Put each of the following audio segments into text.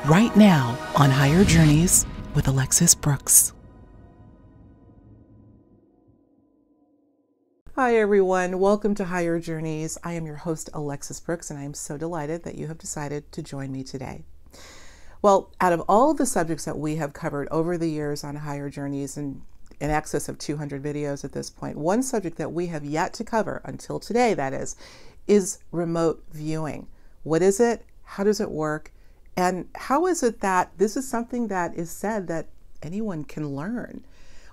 right now on Higher Journeys with Alexis Brooks. Hi everyone, welcome to Higher Journeys. I am your host Alexis Brooks, and I am so delighted that you have decided to join me today. Well, out of all of the subjects that we have covered over the years on Higher Journeys, and in excess of 200 videos at this point, one subject that we have yet to cover until today, that is remote viewing. What is it? How does it work? And how is it that this is something that is said that anyone can learn?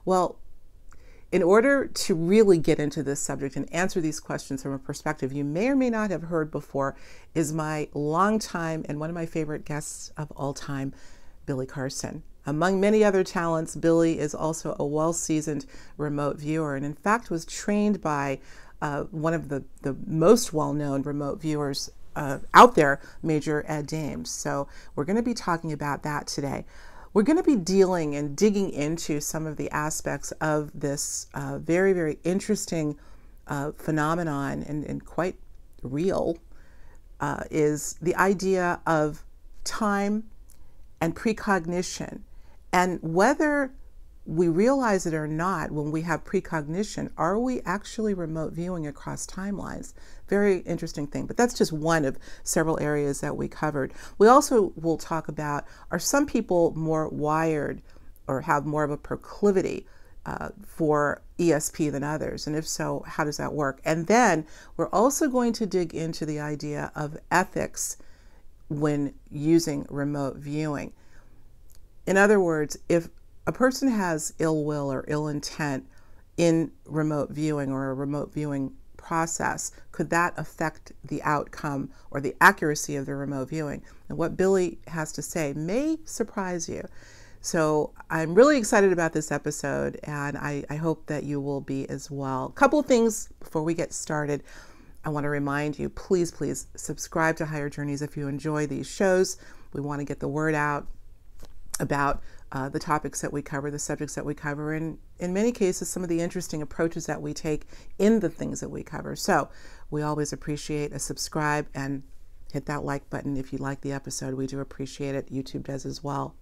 Well, in order to really get into this subject and answer these questions from a perspective you may or may not have heard before is my longtime and one of my favorite guests of all time, Billy Carson. Among many other talents, Billy is also a well-seasoned remote viewer, and in fact was trained by one of the most well-known remote viewers out there, Major Ed Dames. So we're going to be talking about that today. We're going to be dealing and digging into some of the aspects of this very, very interesting phenomenon and quite real is the idea of time and precognition, and whether we realize it or not. When we have precognition, are we actually remote viewing across timelines? Very interesting thing, but that's just one of several areas that we covered. We also will talk about, are some people more wired or have more of a proclivity for ESP than others? And if so, how does that work? And then we're also going to dig into the idea of ethics when using remote viewing. In other words, if a person has ill will or ill intent in remote viewing or a remote viewing process, could that affect the outcome or the accuracy of the remote viewing? And what Billy has to say may surprise you. So I'm really excited about this episode, and I hope that you will be as well. A couple of things before we get started. I want to remind you, please subscribe to Higher Journeys if you enjoy these shows. We want to get the word out about the topics that we cover, the subjects that we cover, and in many cases, some of the interesting approaches that we take in the things that we cover. So we always appreciate a subscribe and hit that like button if you like the episode. We do appreciate it. YouTube does as well.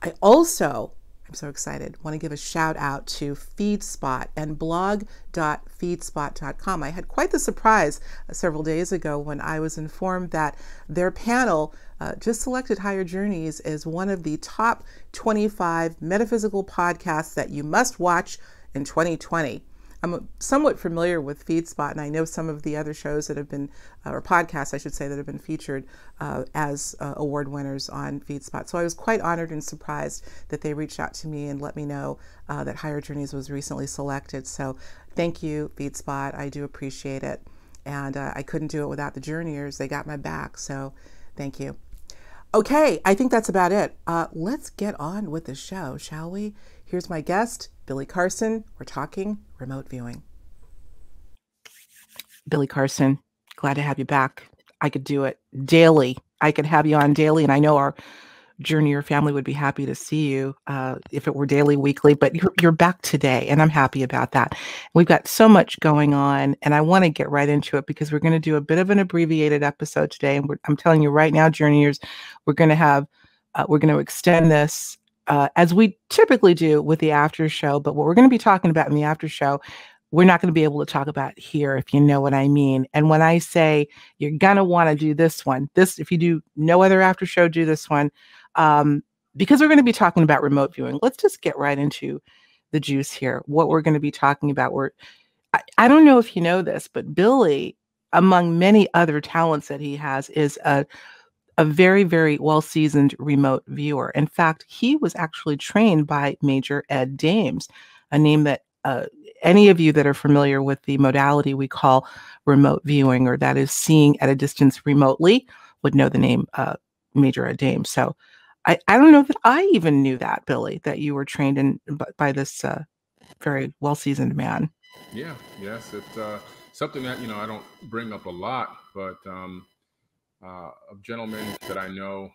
I also, I'm so excited, want to give a shout out to FeedSpot and blog.feedspot.com. I had quite the surprise several days ago when I was informed that their panel just selected Higher Journeys as one of the top 25 metaphysical podcasts that you must watch in 2020. I'm somewhat familiar with FeedSpot, and I know some of the other shows that have been, or podcasts, I should say, that have been featured as award winners on FeedSpot. So I was quite honored and surprised that they reached out to me and let me know that Higher Journeys was recently selected. So thank you, FeedSpot. I do appreciate it. And I couldn't do it without the Journeyers. They got my back. So thank you. Okay, I think that's about it. Let's get on with the show, shall we? Here's my guest, Billy Carson. We're talking remote viewing. Billy Carson, glad to have you back. I could do it daily. I could have you on daily, and I know our Journeyer family would be happy to see you if it were daily, weekly, but you're back today, and I'm happy about that. We've got so much going on, and I want to get right into it because we're going to do a bit of an abbreviated episode today, and I'm telling you right now, Journeyers, we're going to extend this as we typically do with the after show, but what we're going to be talking about in the after show, we're not going to be able to talk about here, if you know what I mean. And when I say you're going to want to do this one, if you do no other after show, do this one, because we're going to be talking about remote viewing. Let's just get right into the juice here. What we're going to be talking about. I don't know if you know this, but Billy, among many other talents that he has, is a very, very well-seasoned remote viewer. In fact, he was actually trained by Major Ed Dames, a name that any of you that are familiar with the modality we call remote viewing, or that is seeing at a distance remotely, would know the name Major Ed Dames. So I don't know that I even knew that, Billy, that you were trained in by this very well-seasoned man. Yes, it's something that, I don't bring up a lot, but a gentleman that I know,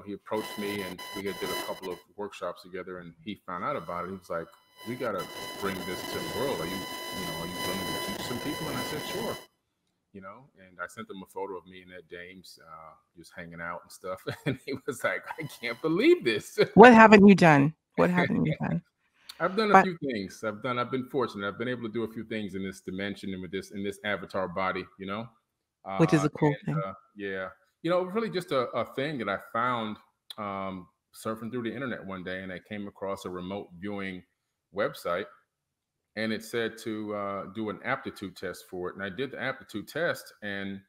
he approached me and we did a couple of workshops together, and he found out about it. He was like, "We got to bring this to the world. Are you willing to teach some people?" And I said, "Sure." And I sent him a photo of me and Ed Dames just hanging out and stuff. And he was like, I can't believe this. What haven't you done? What haven't you done? I've done a But few things. I've been fortunate. I've been able to do a few things in this dimension and in this avatar body, which is Uh, a cool and thing. yeah, really just a thing that I found surfing through the internet one day, and I came across a remote viewing website, and it said to do an aptitude test for it. And I did the aptitude test, and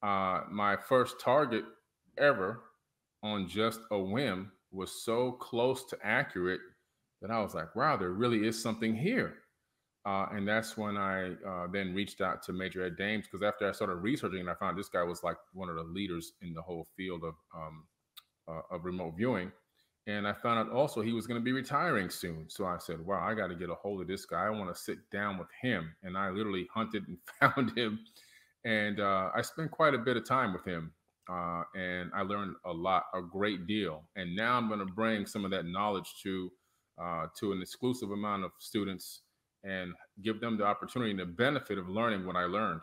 my first target ever on just a whim was so close to accurate that I was like, wow, there really is something here. And that's when I then reached out to Major Ed Dames, because after I started researching, I found this guy was like one of the leaders in the whole field of remote viewing. And I found out also he was going to be retiring soon. So I said, wow, I got to get a hold of this guy. I want to sit down with him. And I literally hunted and found him. And I spent quite a bit of time with him. And I learned a great deal. And now I'm going to bring some of that knowledge to an exclusive amount of students and give them the opportunity and the benefit of learning what I learned.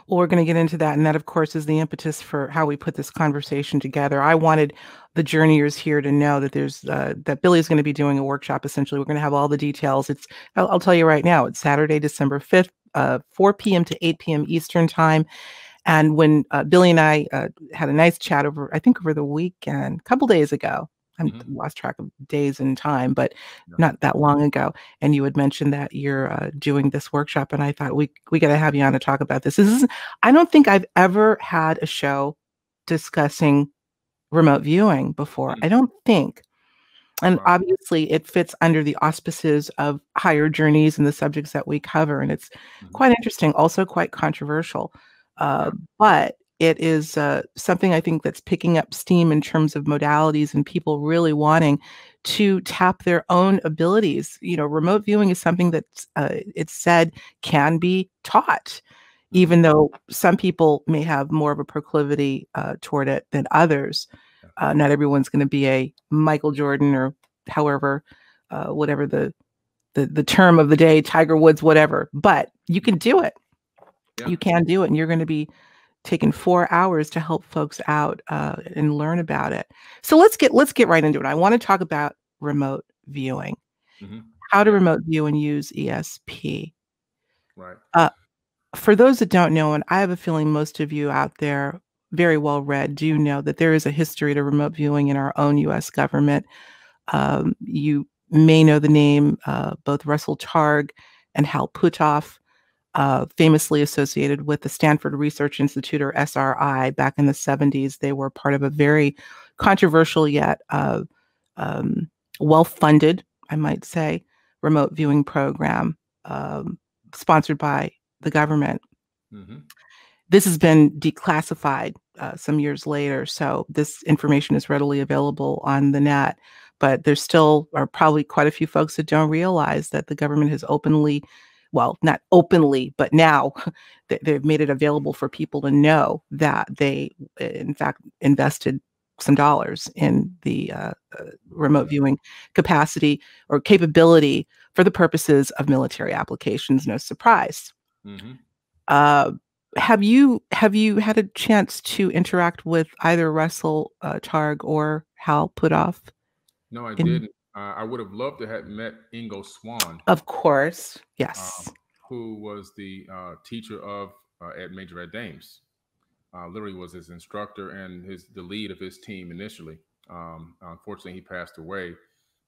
Well, we're going to get into that. And that, of course, is the impetus for how we put this conversation together. I wanted the journeyers here to know that that Billy's going to be doing a workshop. Essentially, we're going to have all the details. I'll tell you right now, it's Saturday, December 5th, 4 p.m. to 8 p.m. Eastern time. And when Billy and I had a nice chat over the weekend, a couple days ago, I lost track of days and time, but not that long ago. And you had mentioned that you're doing this workshop, and I thought we got to have you on to talk about this. I don't think I've ever had a show discussing remote viewing before. I don't think. And obviously it fits under the auspices of higher journeys and the subjects that we cover. And it's quite interesting, also quite controversial. But it is something I think that's picking up steam in terms of modalities and people really wanting to tap their own abilities. Remote viewing is something that's it's said can be taught, even though some people may have more of a proclivity toward it than others. Not everyone's going to be a Michael Jordan or however, whatever the term of the day, Tiger Woods, whatever. But you can do it. Yeah. You can do it, and you're going to be taking 4 hours to help folks out and learn about it. So let's get right into it. I want to talk about remote viewing, how to remote view and use ESP. Right. For those that don't know, and I have a feeling most of you out there, very well read, do know that there is a history to remote viewing in our own U.S. government. You may know the name both Russell Targ and Hal Puthoff, famously associated with the Stanford Research Institute, or SRI, back in the 70s. They were part of a very controversial yet well-funded, I might say, remote viewing program sponsored by the government. This has been declassified some years later, so this information is readily available on the net. But there still are probably quite a few folks that don't realize that the government has openly, well, not openly, but now they've made it available for people to know that they, in fact, invested some dollars in the remote viewing capacity or capability for the purposes of military applications. No surprise. Have you had a chance to interact with either Russell Targ or Hal Puthoff? No, I didn't. I would have loved to have met Ingo Swann. Of course, yes. Who was the teacher of Major Ed Dames. Literally was his instructor and the lead of his team initially. Unfortunately, he passed away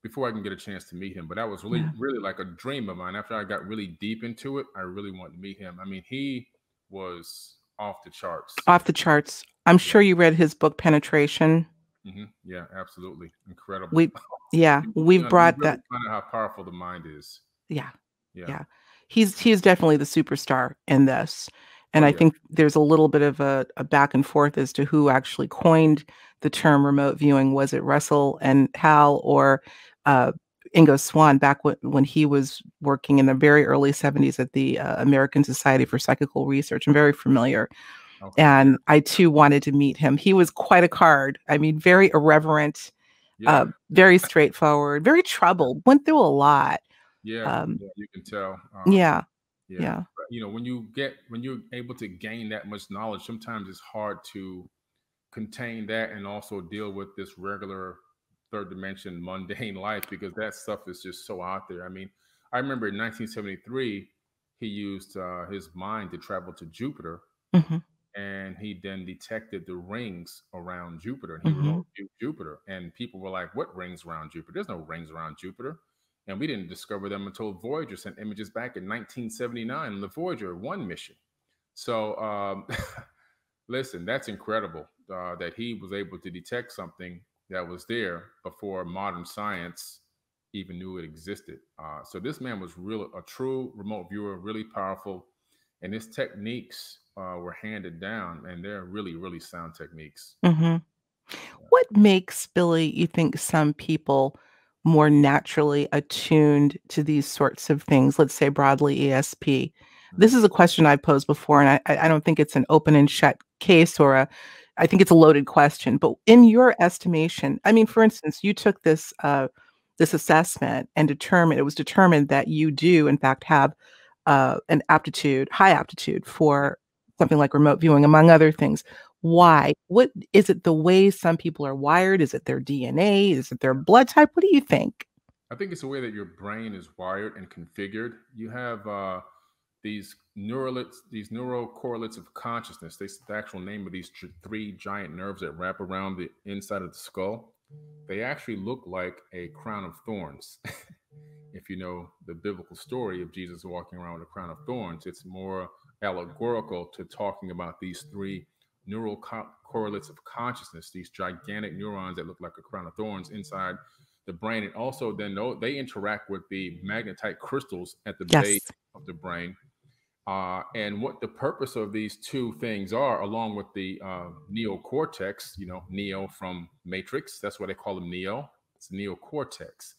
before I can get a chance to meet him. But that was really like a dream of mine. After I got really deep into it, I really wanted to meet him. I mean, he was off the charts. Off the charts. I'm sure you read his book, Penetration. Yeah, absolutely. Incredible. We've brought that. Find out how powerful the mind is. Yeah. He's definitely the superstar in this. And I think there's a little bit of a back and forth as to who actually coined the term remote viewing. Was it Russell and Hal or Ingo Swann back when he was working in the very early 70s at the American Society for Psychical Research? I'm very familiar. And I, too, wanted to meet him. He was quite a card. I mean, very irreverent, very straightforward, very troubled, went through a lot. You can tell. Yeah. when you're able to gain that much knowledge, sometimes it's hard to contain that and also deal with this regular third dimension mundane life, because that stuff is just so out there. I mean, I remember in 1973 he used his mind to travel to Jupiter, Hmm. and he then detected the rings around Jupiter, and he Hmm. remote viewed Jupiter. And people were like, "What rings around Jupiter? There's no rings around Jupiter." And we didn't discover them until Voyager sent images back in 1979 on the Voyager 1 mission. So, listen, that's incredible that he was able to detect something that was there before modern science even knew it existed. So this man was really a true remote viewer, really powerful, and his techniques were handed down, and they're really, really sound techniques. Hmm. Yeah. What makes, Billy, you think some people more naturally attuned to these sorts of things? Let's say broadly ESP. This Mhm. is a question I've posed before, and I don't think it's an open and shut case I think it's a loaded question. But in your estimation, I mean, for instance, you took this assessment and it was determined that you do, in fact, have high aptitude for something like remote viewing, among other things. Why? What is it, the way some people are wired? Is it their DNA? Is it their blood type? What do you think? I think it's the way that your brain is wired and configured. You have these neural correlates of consciousness. The actual name of these three giant nerves that wrap around the inside of the skull. They actually look like a crown of thorns. If you know the biblical story of Jesus walking around with a crown of thorns, it's more allegorical to talking about these three neural correlates of consciousness, these gigantic neurons that look like a crown of thorns inside the brain. And also, then they interact with the magnetite crystals at the base Yes. of the brain. And what the purpose of these two things are, along with the neocortex, Neo from Matrix, that's why they call them Neo. It's neocortex,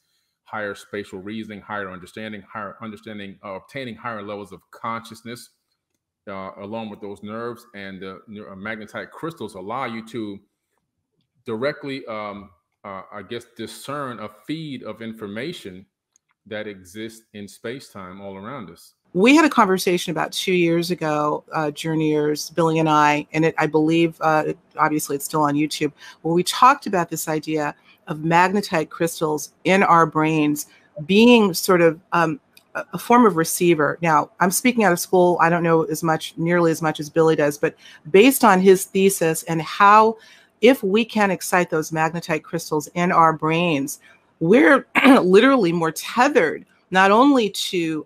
higher spatial reasoning, higher understanding, obtaining higher levels of consciousness, along with those nerves and the magnetite crystals allow you to directly, I guess, discern a feed of information that exists in space time all around us. We had a conversation about 2 years ago, Journeyers, Billy and and I believe, obviously it's still on YouTube, where we talked about this idea of magnetite crystals in our brains being sort of a form of receiver. Now, I'm speaking out of school. I don't know nearly as much as Billy does, but based on his thesis and how, if we can excite those magnetite crystals in our brains, we're literally more tethered not only to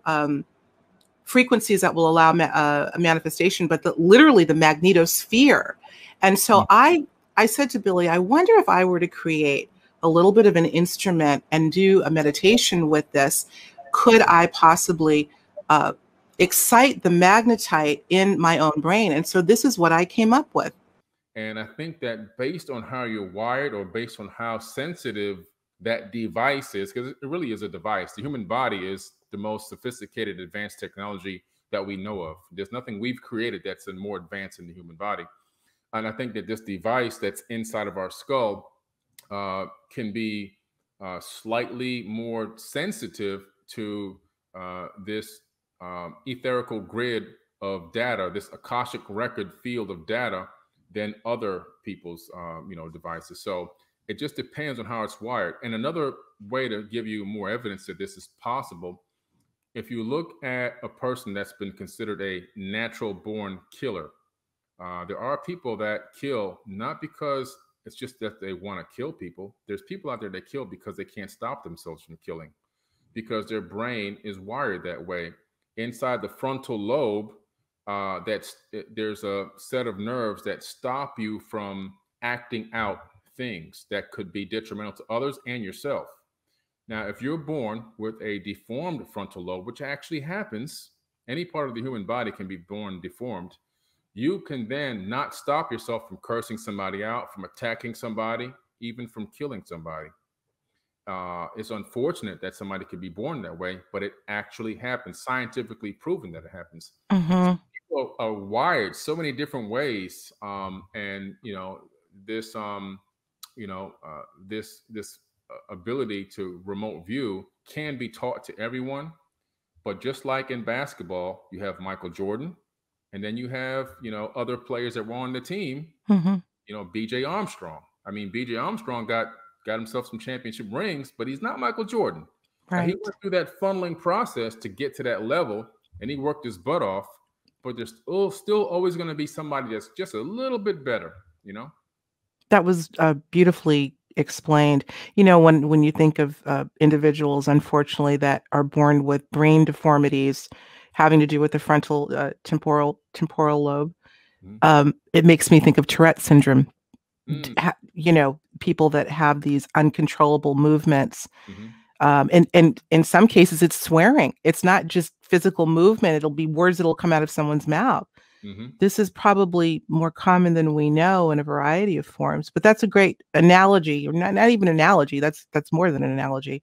frequencies that will allow a manifestation, but literally the magnetosphere. And so I said to Billy, I wonder if I were to create a little bit of an instrument and do a meditation with this, could I possibly uh, excite the magnetite in my own brain? And so this is what I came up with. And I think that based on how you're wired, or based on how sensitive that device is, because it really is a device. The human body is the most sophisticated, advanced technology that we know of. There's nothing we've created that's more advanced in the human body. And I think that this device that's inside of our skull can be slightly more sensitive to this etherical grid of data, this Akashic record field of data, than other people's devices. So it just depends on how it's wired. And another way to give you more evidence that this is possible, if you look at a person that's been considered a natural born killer, there are people that kill not because it's just that they want to kill people. There's people out there that kill because they can't stop themselves from killing, because their brain is wired that way. Inside the frontal lobe, there's a set of nerves that stop you from acting out things that could be detrimental to others and yourself. Now, if you're born with a deformed frontal lobe, which actually happens, any part of the human body can be born deformed. You can then not stop yourself from cursing somebody out, from attacking somebody, even from killing somebody. It's unfortunate that somebody could be born that way, but it actually happens, scientifically proven that it happens. So Hmm. people are wired so many different ways, and this, this ability to remote view can be taught to everyone, But just like in basketball, you have Michael Jordan, and then you have, other players that were on the team, Hmm. BJ Armstrong. I mean, BJ Armstrong got himself some championship rings, but he's not Michael Jordan. Now, he Right. went through that funneling process to get to that level, and he worked his butt off. But there's still always going to be somebody that's just a little bit better, you know. That was beautifully explained. When you think of individuals, unfortunately, that are born with brain deformities having to do with the frontal temporal lobe, Mhm. it makes me think of Tourette syndrome. Mm, People that have these uncontrollable movements. mhm, And in some cases, it's swearing. It's not just physical movement. It'll be words that'll come out of someone's mouth. mhm. This is probably more common than we know in a variety of forms, but that's a great analogy, or not even analogy. That's more than an analogy.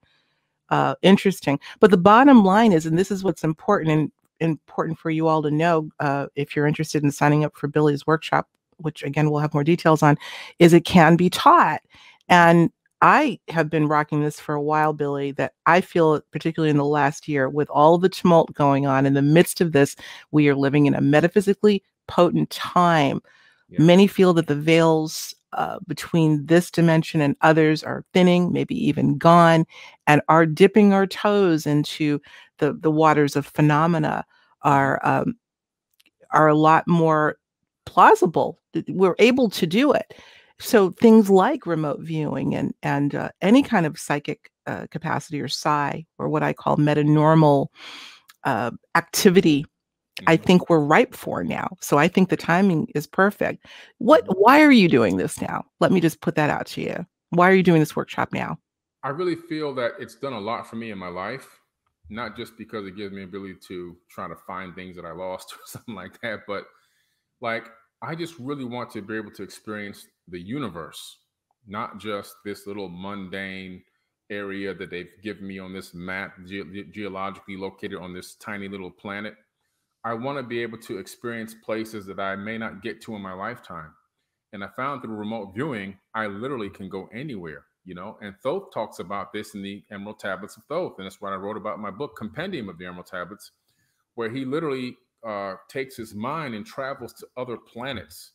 Interesting. But the bottom line is, and this is what's important and important for you all to know, if you're interested in signing up for Billy's workshop, which again we'll have more details on, is it can be taught. And I have been rocking this for a while, Billy, that I feel, particularly in the last year, with all the tumult going on in the midst of this, we are living in a metaphysically potent time. Yeah. Many feel that the veils between this dimension and others are thinning, maybe even gone, and are dipping our toes into the waters of phenomena Mhm, are um, are a lot more plausible. We're able to do it. So things like remote viewing and any kind of psychic capacity or psi, or what I call metanormal activity, I mhm. think we're ripe for now. So I think the timing is perfect. Mhm. Why are you doing this now? Let me just put that out to you. Why are you doing this workshop now? I really feel that it's done a lot for me in my life, not just because it gives me ability to try to find things that I lost or something like that, but like I just really want to be able to experience the universe, not just this little mundane area that they've given me on this map, geologically located on this tiny little planet. I want to be able to experience places that I may not get to in my lifetime. And I found through remote viewing, I literally can go anywhere. And Thoth talks about this in the Emerald Tablets of Thoth. And that's what I wrote about in my book, Compendium of the Emerald Tablets, where he literally takes his mind and travels to other planets.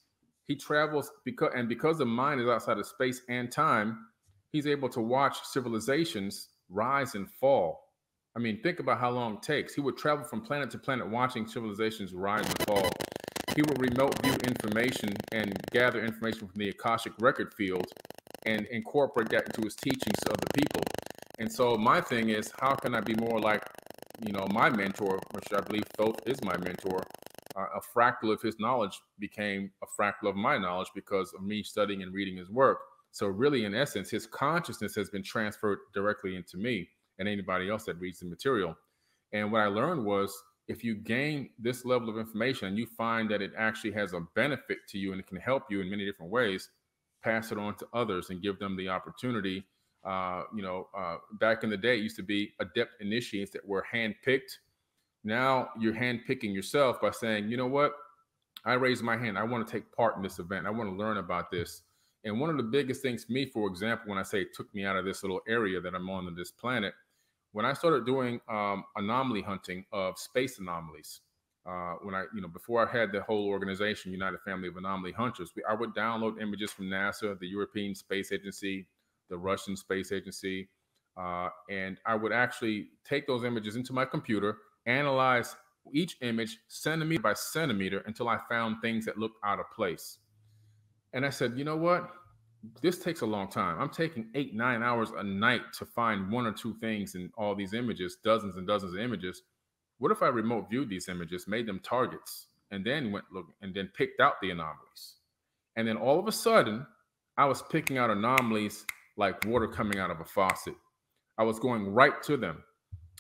He travels because the mind is outside of space and time, he's able to watch civilizations rise and fall. I mean, think about how long it takes. He would travel from planet to planet watching civilizations rise and fall. He would remote view information and gather information from the Akashic record field and incorporate that into his teachings to other people. And so my thing is, how can I be more like, my mentor, which I believe Thoth is my mentor? A fractal of his knowledge became a fractal of my knowledge because of me studying and reading his work. So really, in essence, his consciousness has been transferred directly into me and anybody else that reads the material. And what I learned was, if you gain this level of information and you find that it actually has a benefit to you and it can help you in many different ways, pass it on to others and give them the opportunity. Back in the day, it used to be adept initiates that were handpicked. Now you're handpicking yourself by saying, you know what? I raise my hand. I want to take part in this event. I want to learn about this. And one of the biggest things for me, for example, when I say it took me out of this little area that I'm on this planet, when I started doing anomaly hunting of space anomalies, before I had the whole organization, United Family of Anomaly Hunters, I would download images from NASA, the European Space Agency, the Russian Space Agency, and I would actually take those images into my computer, analyze each image centimeter by centimeter until I found things that looked out of place. And I said, you know what? This takes a long time. I'm taking 8, 9 hours a night to find one or two things in all these images, dozens and dozens of images. What if I remote viewed these images, made them targets, and then went look and then picked out the anomalies? And then all of a sudden, I was picking out anomalies like water coming out of a faucet. I was going right to them.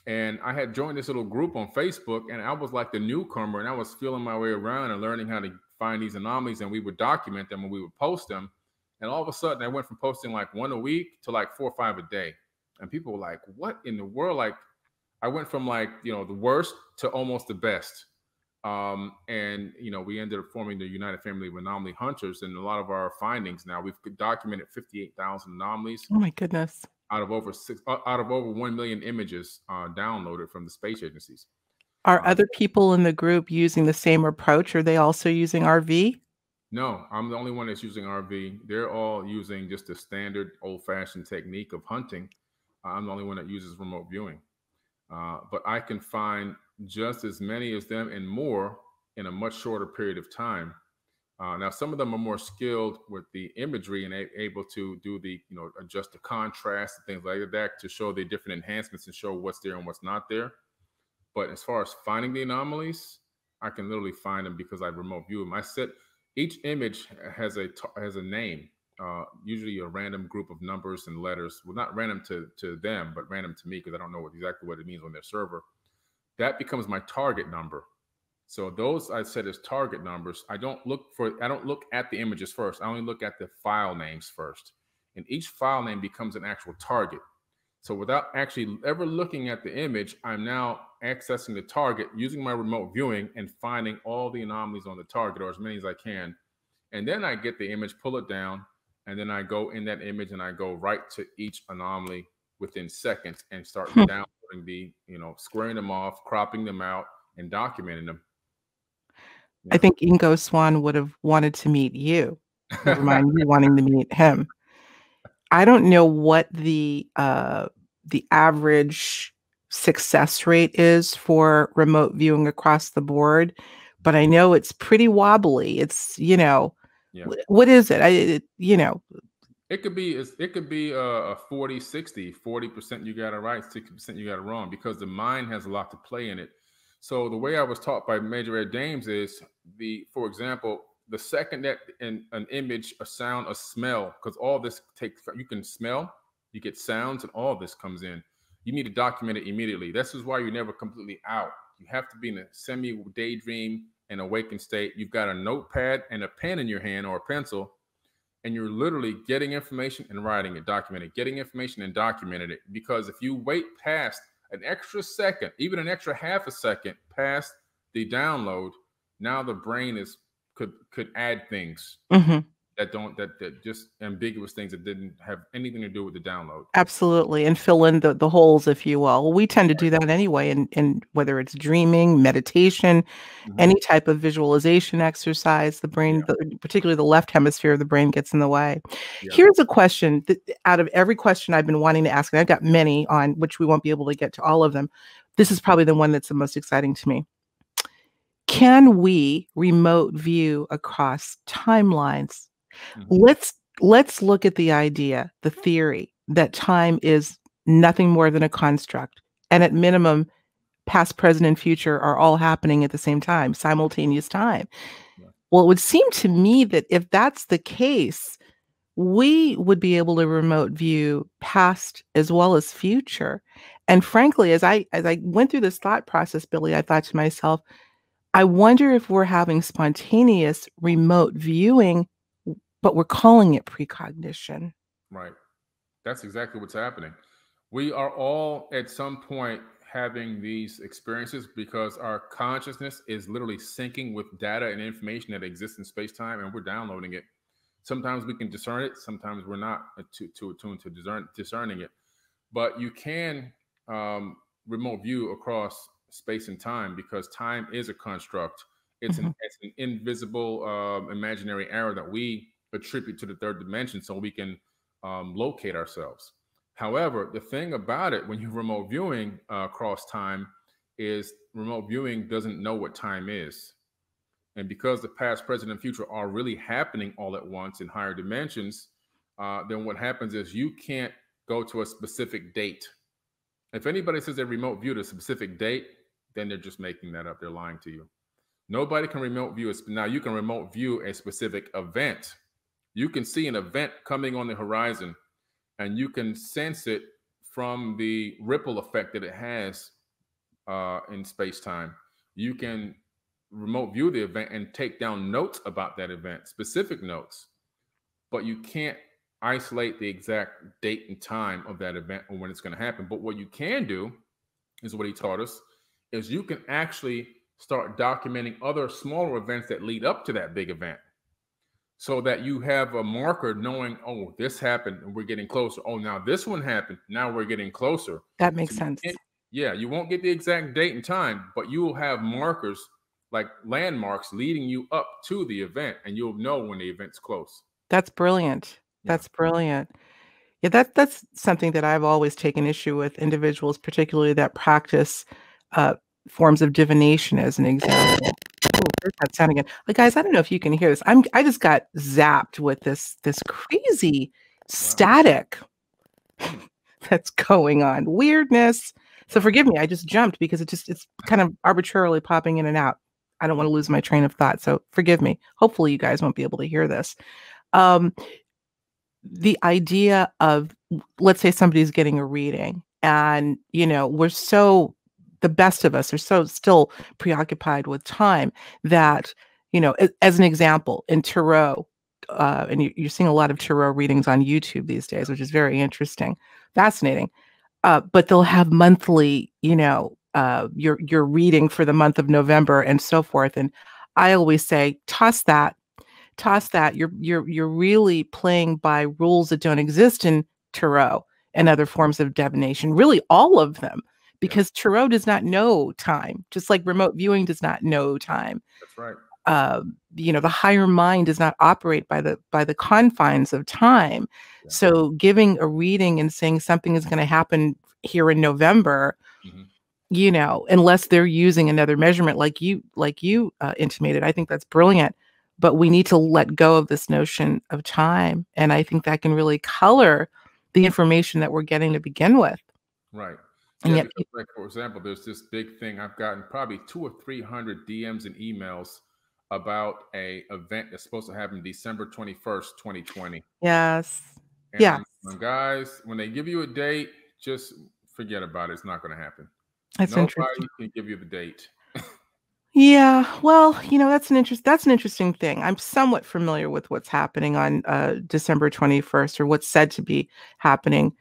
And I had joined this little group on Facebook, and I was like the newcomer, and I was feeling my way around and learning how to find these anomalies, and we would document them and we would post them. And all of a sudden, I went from posting like one a week to like 4 or 5 a day. And people were like, what in the world? Like, I went from like, the worst to almost the best. And we ended up forming the United Family of Anomaly Hunters. And a lot of our findings now, we've documented 58,000 anomalies Oh my goodness. out of over 1 million images downloaded from the space agencies. Are other people in the group using the same approach? Are they also using RV? No, I'm the only one that's using RV. They're all using just the standard old-fashioned technique of hunting. I'm the only one that uses remote viewing. But I can find just as many as them and more in a much shorter period of time. Now, some of them are more skilled with the imagery and able to do the, adjust the contrast and things like that to show the different enhancements and show what's there and what's not there. But as far as finding the anomalies, I can literally find them because I remote view them. I set each image has a name, usually a random group of numbers and letters. Well, not random to them, but random to me because I don't know exactly what it means on their server. That becomes my target number. So those I set as target numbers. I don't look at the images first. I only look at the file names first. And each file name becomes an actual target. So without actually ever looking at the image, I'm now accessing the target using my remote viewing and finding all the anomalies on the target, or as many as I can. And then I get the image, pull it down, and then I go in that image and I go right to each anomaly within seconds and start downloading squaring them off, cropping them out, and documenting them. I think Ingo Swann would have wanted to meet you. Never mind you wanting to meet him. I don't know what the average success rate is for remote viewing across the board, but I know it's pretty wobbly. It's, what is it? It could be a 40, 60, 40% you got it right, 60% you got it wrong, because the mind has a lot to play in it. So the way I was taught by Major Ed Dames is for example, the second that an image, a sound, a smell, because all this you can smell, you get sounds, and all this comes in. You need to document it immediately. This is why you're never completely out. You have to be in a semi-daydream and awakened state. You've got a notepad and a pen in your hand or a pencil, and you're literally getting information and writing it, documenting it, getting information and documenting it. Because if you wait past an extra second, even an extra half a second past the download, now the brain could add things that just ambiguous things that didn't have anything to do with the download. Absolutely. And fill in the holes, if you will. We tend to do that anyway. And whether it's dreaming, meditation, any type of visualization exercise, the brain, particularly the left hemisphere of the brain, gets in the way. Here's a question out of every question I've been wanting to ask, and I've got many on which we won't be able to get to all of them. This is probably the one that's the most exciting to me. Can we remote view across timelines? Let's look at the idea, the theory that time is nothing more than a construct. And at minimum, past, present, and future are all happening at the same time, simultaneous time. Well, it would seem to me that if that's the case, we would be able to remote view past as well as future. And frankly, as I went through this thought process, Billy, I thought to myself, I wonder if we're having spontaneous remote viewing, but we're calling it precognition. Right. That's exactly what's happening. We are all at some point having these experiences because our consciousness is literally syncing with data and information that exists in space-time, and we're downloading it. Sometimes we can discern it. Sometimes we're not too attuned to discerning it. But you can remote view across space and time because time is a construct. It's an invisible imaginary arrow that we attribute to the third dimension so we can locate ourselves. However, the thing about it when you're remote viewing across time is remote viewing doesn't know what time is. And because the past, present, and future are really happening all at once in higher dimensions, then what happens is you can't go to a specific date. If anybody says they remote viewed a specific date, then they're just making that up. They're lying to you. Nobody can remote view. Now you can remote view a specific event. You can see an event coming on the horizon, and you can sense it from the ripple effect that it has in space-time. You can remote view the event and take down notes about that event, specific notes, but you can't isolate the exact date and time of that event or when it's going to happen. But what you can do is what he taught us is you can actually start documenting other smaller events that lead up to that big event so that you have a marker knowing, oh, this happened and we're getting closer. Oh, now this one happened. Now we're getting closer. That makes sense. Yeah, you won't get the exact date and time, but you will have markers like landmarks leading you up to the event, and you'll know when the event's close. That's brilliant. Yeah. That's brilliant. Yeah, that's something that I've always taken issue with individuals, particularly that practice uh, forms of divination, as an example. Oh, there's that sound again. Like, guys, I don't know if you can hear this. I just got zapped with this crazy Wow. static Hmm. that's going on. Weirdness. So Wow. forgive me, I just jumped because it's kind of arbitrarily popping in and out. I don't want to lose my train of thought, so forgive me. Hopefully you guys won't be able to hear this. Um, the idea of, let's say somebody's getting a reading and the best of us are so still preoccupied with time that as an example in tarot, and you're seeing a lot of tarot readings on YouTube these days, which is very interesting, fascinating. But they'll have monthly, your reading for the month of November and so forth. And I always say, toss that. You're really playing by rules that don't exist in tarot and other forms of divination, really all of them, Yeah, because tarot does not know time, just like remote viewing does not know time. that's right. The higher mind does not operate by the confines of time. Yeah. So giving a reading and saying something is going to happen here in November, Hmm. unless they're using another measurement like you intimated. I think that's brilliant. But we need to let go of this notion of time. And I think that can really color the information that we're getting to begin with. Right. And Yeah, yet, because like for example, there's this big thing. I've gotten probably 200 or 300 DMs and emails about a event that's supposed to happen December 21st, 2020. yes, And yes, I'm guys, when they give you a date, just forget about it. It's not going to happen. that's interesting. Nobody can give you the date. Yeah, well, that's an interesting thing. I'm somewhat familiar with what's happening on December 21st, or what's said to be happening,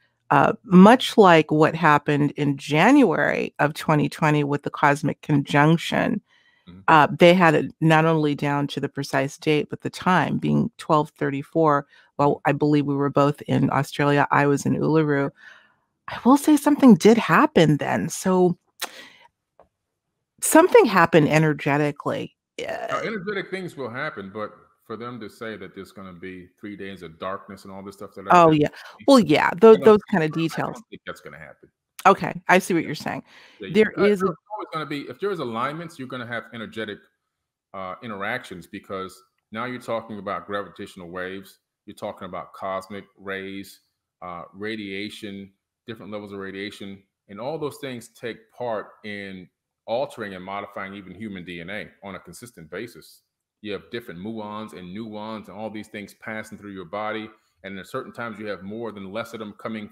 much like what happened in January of 2020 with the cosmic conjunction. Mhm. They had it not only down to the precise date, but the time being 12:34. Well, I believe we were both in Australia. I was in Uluru. I will say something did happen then. So something happened energetically. Now, energetic things will happen, but for them to say that there's going to be 3 days of darkness and all this stuff Oh, that yeah. Well, yeah, those kind of I details. don't think that's going to happen. Okay, I see what you're saying. Yeah, There is a there's always going to be, if there's alignments, you're going to have energetic interactions, because now you're talking about gravitational waves, you're talking about cosmic rays, radiation, different levels of radiation, and all those things take part in altering and modifying even human DNA on a consistent basis. You have different muons and nuons and all these things passing through your body, and at certain times you have more than less of them coming,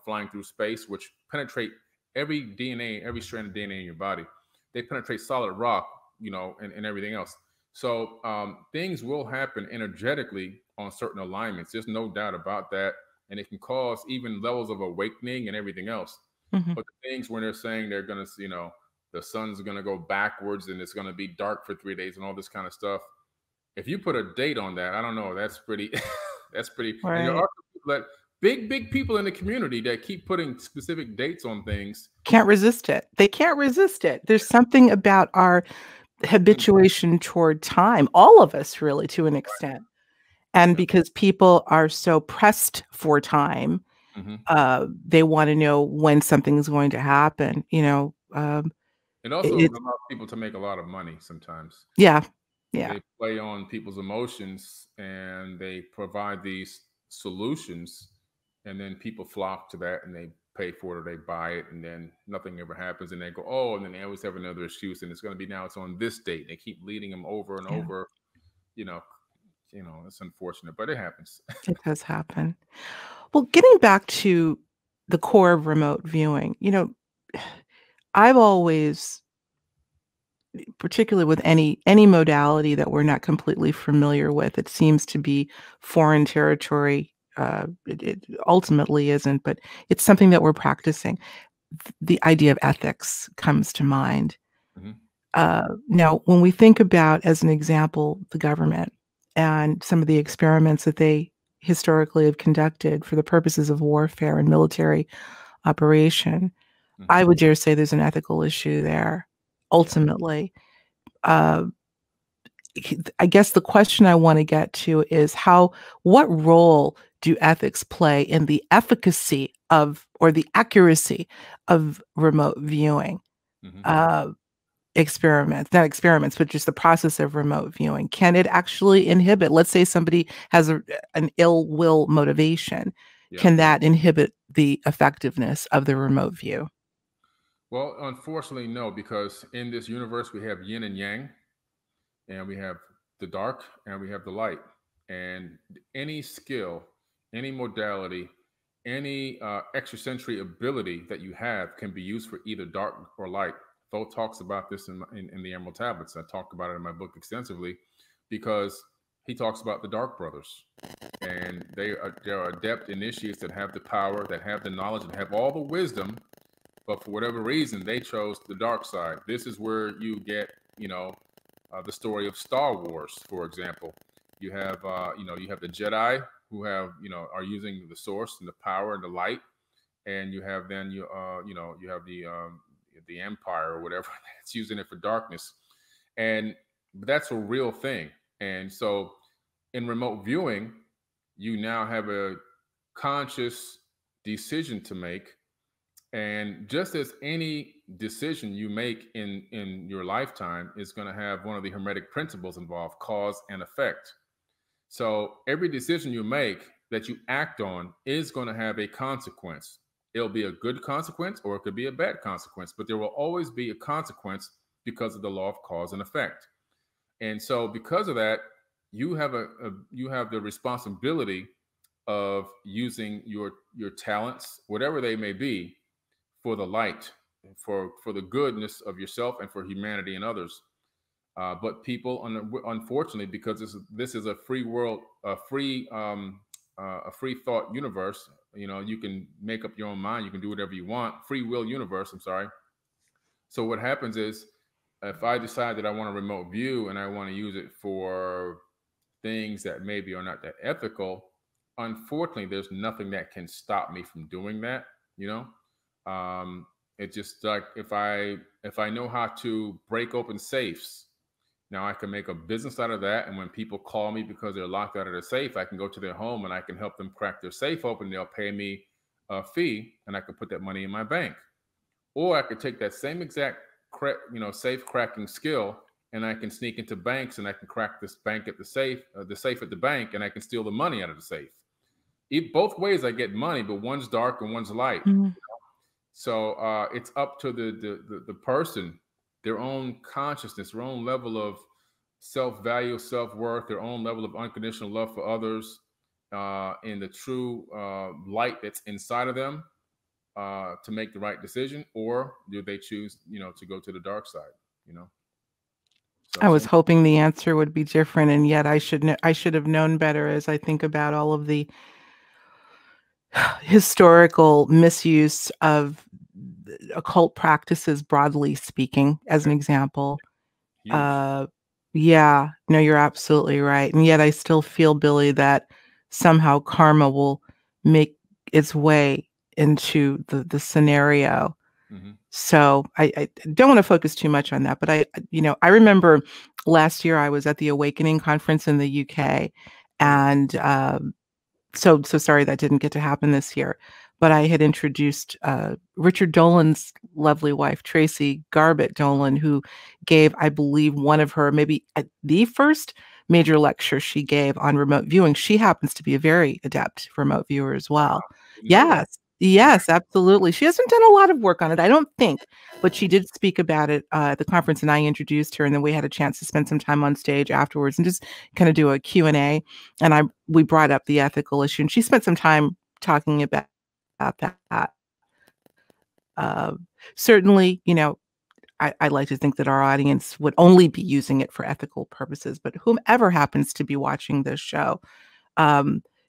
flying through space, which penetrate every DNA, every strand of DNA in your body. They penetrate solid rock, and everything else. So things will happen energetically on certain alignments. There's no doubt about that. And it can cause even levels of awakening and everything else. Mhm. But the things when they're saying they're going to, the sun's going to go backwards and it's going to be dark for 3 days and all this kind of stuff. If you put a date on that, I don't know. That's pretty, that's pretty. And there Right. are people that big people in the community that keep putting specific dates on things. Can't resist it. They can't resist it. There's something about our And habituation toward time, all of us really, to an extent. And yeah. because people are so pressed for time, Hmm. they want to know when something's going to happen. It also It's allows people to make a lot of money sometimes. yeah, yeah, They play on people's emotions and they provide these solutions, and then people flock to that and they pay for it or they buy it, and then nothing ever happens, and they go, oh, and then they always have another excuse, and it's going to be now it's on this date. They keep leading them over and yeah. over. You know, it's unfortunate, but it happens. It does happen. Well, getting back to the core of remote viewing, I've always, particularly with any modality that we're not completely familiar with, it seems to be foreign territory. It ultimately isn't, but it's something that we're practicing. The idea of ethics comes to mind. Hmm. Now, when we think about, as an example, the government and some of the experiments that they historically have conducted for the purposes of warfare and military operation, I would dare say there's an ethical issue there. Ultimately, I guess the question I want to get to is what role do ethics play in the efficacy of, or the accuracy of remote viewing? Experiments, not experiments, but just the process of remote viewing. Can it actually inhibit, let's say somebody has an ill will motivation, can that inhibit the effectiveness of the remote view? Well, unfortunately, no, because in this universe we have yin and yang, and we have the dark and we have the light. And any skill, any modality, any extrasensory ability that you have can be used for either dark or light. Thoth talks about this in the Emerald Tablets. I talked about it in my book extensively, because he talks about the Dark Brothers, and they are adept initiates that have the power, that have the knowledge, that have all the wisdom, but for whatever reason they chose the dark side. This is where you get, the story of Star Wars, for example. You have you have the Jedi who have are using the source and the power and the light, and you have then you have the Empire or whatever that's using it for darkness, and that's a real thing. And so in remote viewing, you now have a conscious decision to make. And just as any decision you make in your lifetime is going to have one of the Hermetic principles involved, cause and effect. So every decision you make that you act on is going to have a consequence. It'll be a good consequence or it could be a bad consequence, but there will always be a consequence because of the law of cause and effect. And so because of that, you have you have the responsibility of using your talents, whatever they may be, for the light, for the goodness of yourself and for humanity and others. But people, unfortunately, because this is a free world, a free thought universe. You can make up your own mind. You can do whatever you want. Free will universe. I'm sorry. So what happens is, if I decide that I want a remote view and I want to use it for things that maybe are not that ethical, unfortunately, there's nothing that can stop me from doing that. It's just like if I know how to break open safes, now I can make a business out of that. And when people call me because they're locked out of their safe, I can go to their home and I can help them crack their safe open. They'll pay me a fee and I can put that money in my bank. Or I could take that same exact safe cracking skill and I can sneak into banks and I can crack this bank at the safe at the bank, and I can steal the money out of the safe. Both ways I get money, but one's dark and one's light. So it's up to the person, their own consciousness, their own level of self-value, self-worth, their own level of unconditional love for others, and the true light that's inside of them, to make the right decision. Or do they choose, to go to the dark side? So, I was hoping the answer would be different, and yet I should have known better as I think about all of the historical misuse of occult practices, broadly speaking, as an example. Yeah, no, you're absolutely right. And yet I still feel, Billy, that somehow karma will make its way into the scenario. So I don't want to focus too much on that, but I remember last year I was at the Awakening conference in the UK, and so sorry that didn't get to happen this year. But I had introduced Richard Dolan's lovely wife, Tracy Garbett Dolan, who gave, I believe, one of her, maybe the first major lecture she gave on remote viewing. She happens to be a very adept remote viewer as well. Yes, absolutely. She hasn't done a lot of work on it, I don't think, but she did speak about it at the conference, and I introduced her, and then we had a chance to spend some time on stage afterwards and just kind of do a Q&A, and we brought up the ethical issue, and she spent some time talking about that. Certainly, I like to think that our audience would only be using it for ethical purposes, but whomever happens to be watching this show,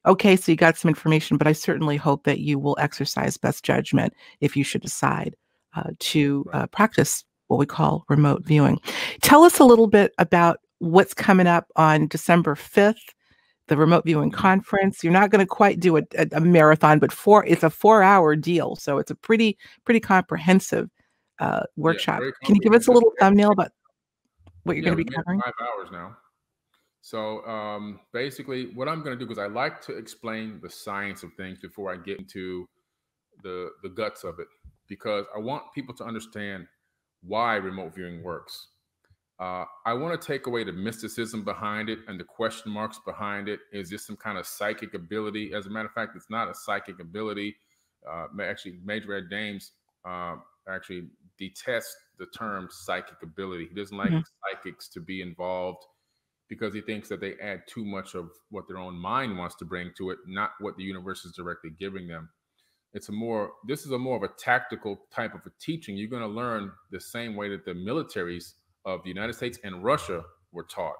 okay, so you got some information, but I certainly hope that you will exercise best judgment if you should decide to practice what we call remote viewing. Tell us a little bit about what's coming up on December 5th the remote viewing Mhm. conference. You're not going to quite do a marathon, but it's a 4-hour deal. So it's a pretty comprehensive Yeah, workshop. very Can you give us a comprehensive. little thumbnail about what you're Yeah, going to we be made it covering? 5 hours now. So basically, what I'm going to do, because I like to explain the science of things before I get into the guts of it, because I want people to understand why remote viewing works. I want to take away the mysticism behind it and the question marks behind it. Is this some kind of psychic ability? As a matter of fact, it's not a psychic ability. Actually, Major Ed Dames actually detests the term psychic ability. He doesn't like Mhm. psychics to be involved because he thinks that they add too much of what their own mind wants to bring to it, not what the universe is directly giving them. This is a more of a tactical type of a teaching. You're going to learn the same way that the militaries of the United States and Russia were taught.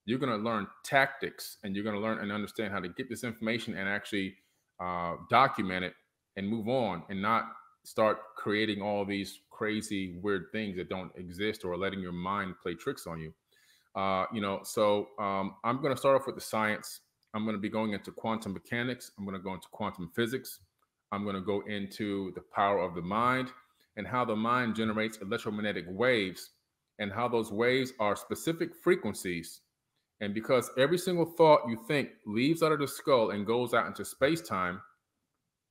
You're going to learn tactics, and you're going to learn and understand how to get this information and actually document it and move on, and not start creating all these crazy weird things that don't exist, or letting your mind play tricks on you. I'm going to start off with the science. I'm going to be going into quantum mechanics. I'm going to go into quantum physics. I'm going to go into the power of the mind and how the mind generates electromagnetic waves, and how those waves are specific frequencies. And because every single thought you think leaves out of the skull and goes out into space time,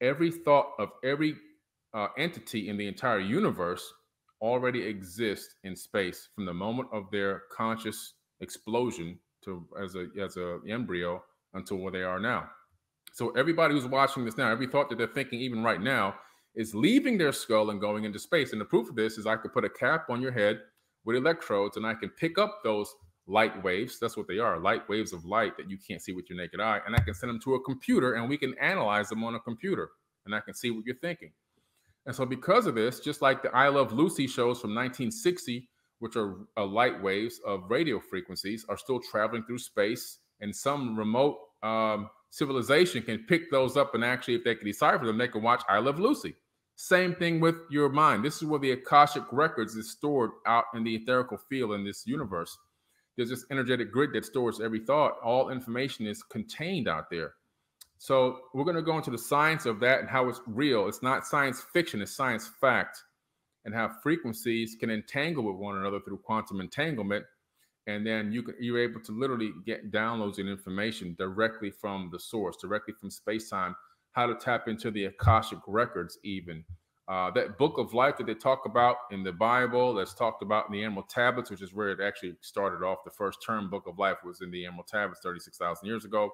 every thought of every entity in the entire universe already exists in space from the moment of their conscious explosion to as a embryo until where they are now. So everybody who's watching this now, every thought that they're thinking even right now is leaving their skull and going into space. And the proof of this is I could put a cap on your head with electrodes, and I can pick up those light waves. That's what they are, light waves of light that you can't see with your naked eye. And I can send them to a computer, and we can analyze them on a computer, and I can see what you're thinking. And so because of this, just like the I Love Lucy shows from 1960, which are light waves of radio frequencies, are still traveling through space, and some remote civilization can pick those up, and actually, if they can decipher them, they can watch I Love Lucy. Same thing with your mind. This is where the Akashic records is stored out in the etherical field in this universe. There's this energetic grid that stores every thought. All information is contained out there. So we're going to go into the science of that and how it's real. It's not science fiction, it's science fact, and how frequencies can entangle with one another through quantum entanglement. And then you're able to literally get downloads and information directly from the source, directly from space-time, how to tap into the Akashic records even. That book of life that they talk about in the Bible, that's talked about in the Emerald Tablets, which is where it actually started off. The first term book of life was in the Emerald Tablets 36,000 years ago.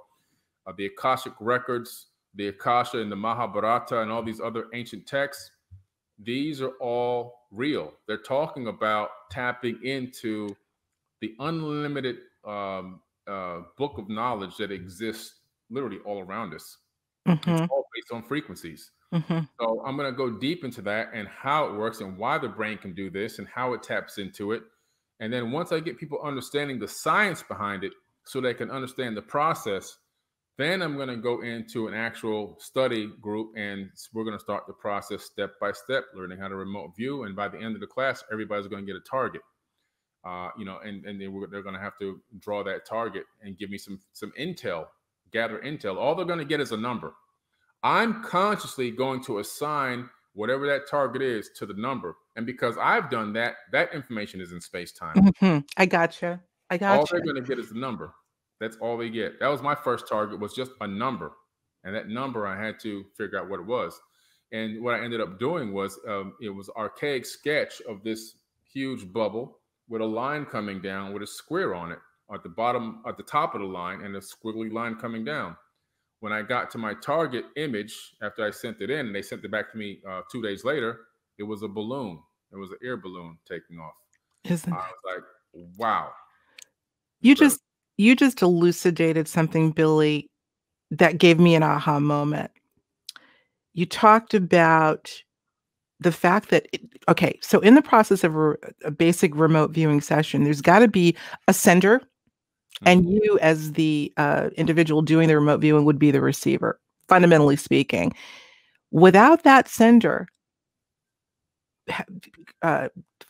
The Akashic records, the Akasha and the Mahabharata and all these other ancient texts, these are all real. They're talking about tapping into the unlimited book of knowledge that exists literally all around us. It's Mm-hmm. all based on frequencies. Mm-hmm. So I'm going to go deep into that and how it works and why the brain can do this and how it taps into it. And then once I get people understanding the science behind it so they can understand the process, then I'm going to go into an actual study group, and we're going to start the process step by step, learning how to remote view. And by the end of the class, everybody's going to get a target. And then they're going to have to draw that target and give me some intel, gather intel. All they're going to get is a number. I'm consciously going to assign whatever that target is to the number. And because I've done that, that information is in space time. Mm-hmm. I gotcha. All they're going to get is the number. That's all they get. That was my first target, was just a number. And that number, I had to figure out what it was. And what I ended up doing was it was archaic sketch of this huge bubble with a line coming down with a square on it at the bottom, at the top of the line, and a squiggly line coming down. When I got to my target image, after I sent it in, and they sent it back to me 2 days later, it was a balloon. It was an air balloon taking off. Isn't I was like, wow. you Incredible. just elucidated something, Billy, that gave me an aha moment. You talked about the fact that okay, so in the process of a basic remote viewing session, there's got to be a sender, and you, as the individual doing the remote viewing, would be the receiver, fundamentally speaking. Without that sender,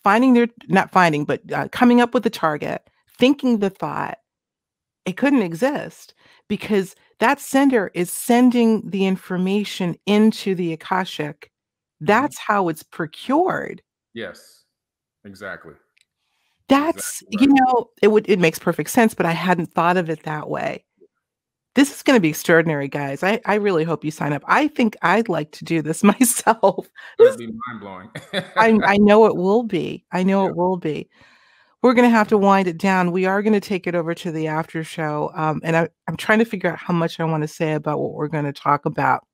finding their not finding, but coming up with the target, thinking the thought, It couldn't exist because that sender is sending the information into the Akashic. Hmm. That's how it's procured. Yes, exactly. That's, Exactly right. it makes perfect sense, but I hadn't thought of it that way. This is going to be extraordinary, guys. I really hope you sign up. I think I'd like to do this myself. Going to be mind blowing. I know it will be. I know Yeah. it will be. We're going to have to wind it down. We are going to take it over to the after show. And I'm trying to figure out how much I want to say about what we're going to talk about.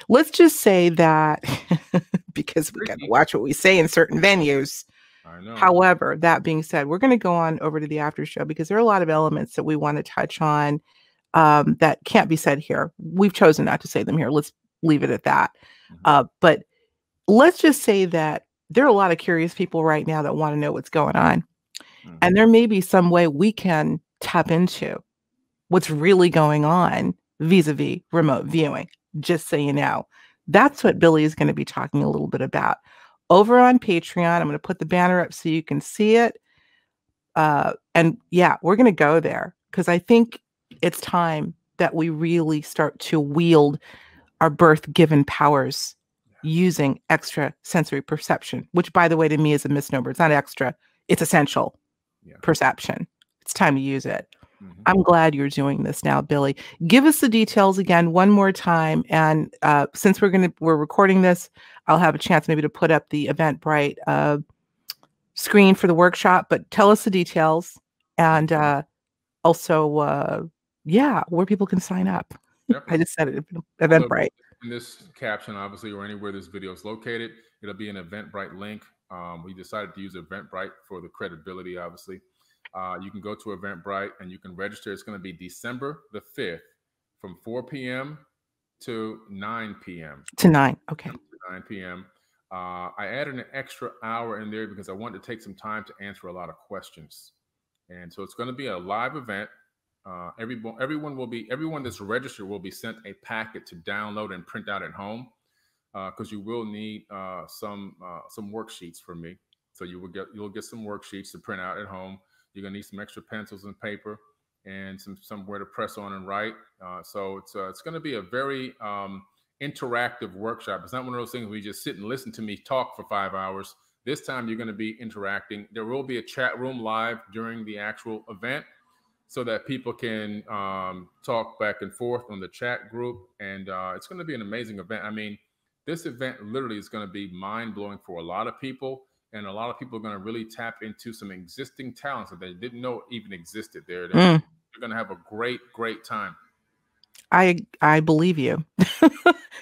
Let's just say that because we got to watch what we say in certain venues. I know. However, that being said, we're going to go on over to the after show because there are a lot of elements that we want to touch on that can't be said here. We've chosen not to say them here. Let's leave it at that. But let's just say that there are a lot of curious people right now that want to know what's going on. And there may be some way we can tap into what's really going on vis-a-vis remote viewing, just so you know. That's what Billy is going to be talking a little bit about. Over on Patreon, I'm going to put the banner up so you can see it. And yeah, we're going to go there because I think it's time that we really start to wield our birth-given powers using extrasensory perception, which, by the way, to me is a misnomer. It's not extra. It's essential perception. It's time to use it. I'm glad you're doing this now, Billy. Give us the details again one more time. And since we're recording this, I'll have a chance maybe to put up the Eventbrite screen for the workshop, but tell us the details and also, where people can sign up. I just said it, Eventbrite. In this caption, obviously, or anywhere this video is located, it'll be an Eventbrite link. We decided to use Eventbrite for the credibility, obviously. You can go to Eventbrite and you can register. It's going to be December the 5th from 4 p.m. to 9 p.m. To 9, okay. To 9 p.m. I added an extra hour in there because I wanted to take some time to answer a lot of questions. And so it's going to be a live event. Everyone that's registered will be sent a packet to download and print out at home because you will need some worksheets from me. So you'll get some worksheets to print out at home. You're gonna need some extra pencils and paper and somewhere to press on and write. So it's going to be a very interactive workshop. It's not one of those things where you just sit and listen to me talk for 5 hours. This time you're going to be interacting. There will be a chat room live during the actual event so that people can talk back and forth on the chat group. And it's going to be an amazing event. I mean, this event literally is going to be mind-blowing for a lot of people. And a lot of people are going to really tap into some existing talents that they didn't know even existed there. They're going to have a great, great time. I believe you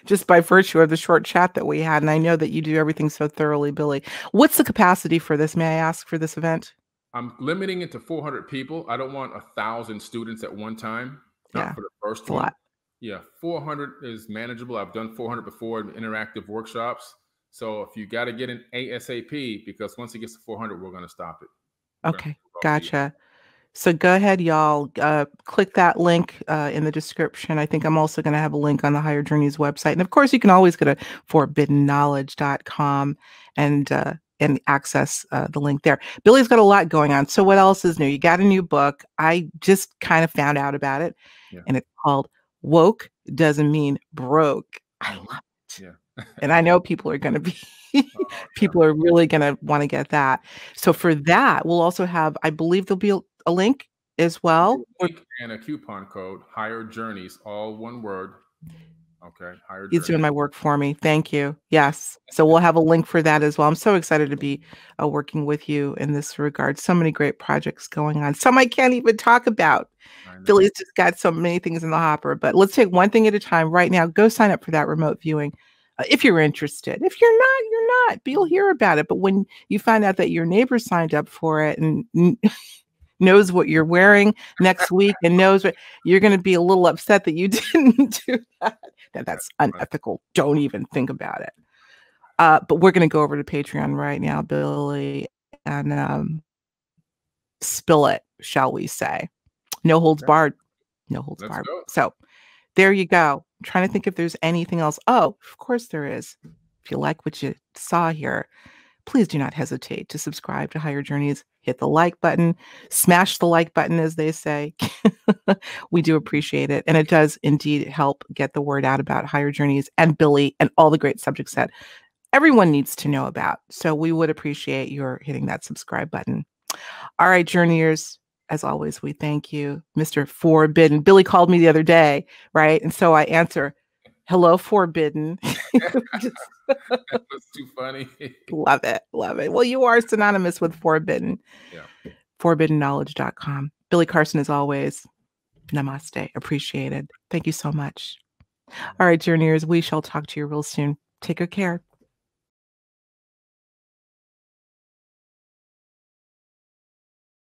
just by virtue of the short chat that we had. And I know that you do everything so thoroughly, Billy. What's the capacity for this? May I ask for this event? I'm limiting it to 400 people. I don't want 1,000 students at one time. Not for the first one. Yeah, 400 is manageable. I've done 400 before in interactive workshops. So if you got to get an ASAP, because once it gets to 400, we're going to stop it. Okay, gotcha. So go ahead, y'all. Click that link in the description. I think I'm also going to have a link on the Higher Journeys website. And of course, you can always go to forbiddenknowledge.com and access the link there. Billy's got a lot going on. So what else is new? You got a new book. I just kind of found out about it. And it's called Woke Doesn't Mean Broke. I love it. Yeah. And I know people are going to be, people are really going to want to get that. So for that, we'll also have, I believe there'll be a link as well. And a coupon code, Higher Journeys, all one word. Okay. Higher He's doing my work for me. Thank you. Yes. So we'll have a link for that as well. I'm so excited to be working with you in this regard. So many great projects going on. Some I can't even talk about. Billy's just got so many things in the hopper, but let's take one thing at a time right now. Go sign up for that remote viewing. If you're interested. If you're not, you're not. But you'll hear about it. But when you find out that your neighbor signed up for it and knows what you're wearing next week and knows what, you're going to be a little upset that you didn't do that. That's unethical. Don't even think about it. But we're going to go over to Patreon right now, Billy, and spill it, shall we say. No holds barred. No holds barred. So there you go. I'm trying to think if there's anything else. Oh, of course there is. If you like what you saw here, please do not hesitate to subscribe to Higher Journeys. hit the like button, smash the like button, as they say. We do appreciate it. And it does indeed help get the word out about Higher Journeys and Billy and all the great subjects that everyone needs to know about. So we would appreciate your hitting that subscribe button. All right, Journeyers, as always, we thank you, Mr. Forbidden. Billy called me the other day, right? And so I answer, hello, Forbidden. That's too funny. Love it. Love it. Well, you are synonymous with Forbidden. Yeah. ForbiddenKnowledge.com. Billy Carson, as always, namaste. Appreciated. Thank you so much. All right, Journeyers, we shall talk to you real soon. Take good care.